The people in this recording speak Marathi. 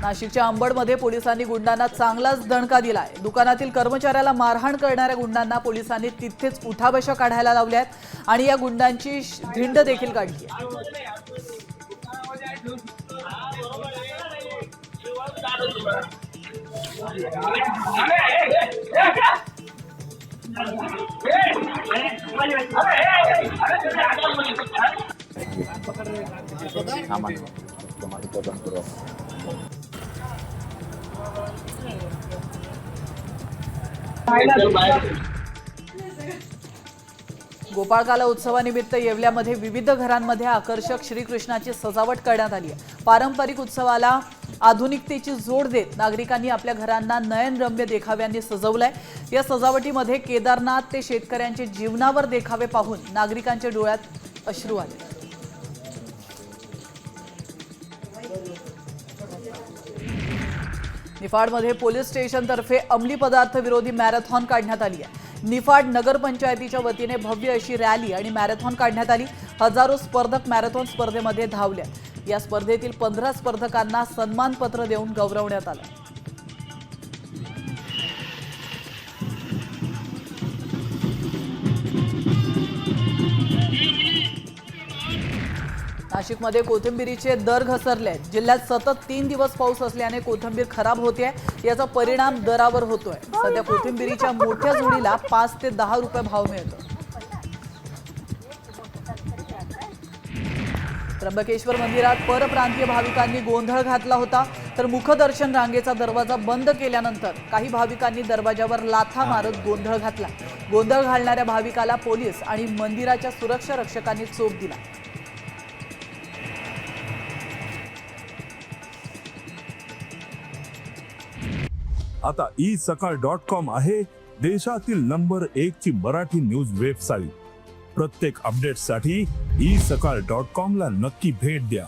नाशिकच्या अंबडमध्ये पोलिसांनी गुंडांना चांगलाच दणका दिलाय। दुकानातील कर्मचाऱ्याला मारहाण करणाऱ्या गुंडांना पोलिसांनी तिथेच उठाबशा काढायला लावल्यात आणि या गुंडांची धिंड देखील काढली आहे। गोपाळकाला उत्सवानिमित्त येवल्यामध्ये विविध घरांमध्ये आकर्षक श्रीकृष्णाची सजावट करण्यात आली आहे। पारंपरिक उत्सवाला आधुनिकतेची जोड देत नागरिकांनी आपल्या घरांना नयनरम्य देखाव्यांनी सजवलंय। या सजावटीमध्ये केदारनाथ ते शेतकऱ्यांचे जीवनावर देखावे पाहून नागरिकांच्या डोळ्यात अश्रू आले। निफाडमध्ये पोलीस स्टेशनतर्फे अंमली पदार्थ विरोधी मॅरेथॉन काढण्यात आली आहे। निफाड नगरपंचायतीच्या वतीने भव्य अशी रॅली आणि मॅरेथॉन काढण्यात आली। हजारो स्पर्धक मॅरेथॉन स्पर्धेमध्ये धावले। या स्पर्धेतील 15 स्पर्धकांना सन्मानपत्र देऊन गौरवण्यात आलं। नाशिकमध्ये कोथिंबीरीचे दर घसरले आहेत। जिल्ह्यात सतत 3 दिवस पाऊस असल्याने कोथिंबीर खराब होते। याचा परिणाम दरावर होतोय। सध्या कोथिंबीरीच्या मोठ्या जोडीला 5 ते 10 रुपये भाव मिळतो। त्र्यंबकेश्वर मंदिरात परप्रांतीय भाविकांनी गोंधळ घातला होता। तर मुखदर्शन रांगेचा दरवाजा बंद केल्यानंतर काही भाविकांनी दरवाजावर लाथा मारत गोंधळ घातला। गोंधळ घालणाऱ्या भाविकाला पोलीस आणि मंदिराच्या सुरक्षा रक्षकांनी चोप दिला। आता isakal.com आहे देशातील नंबर 1 ची मराठी न्यूज वेबसाईट। प्रत्येक अपडेटसाठी isakal.com ला नक्की भेट द्या।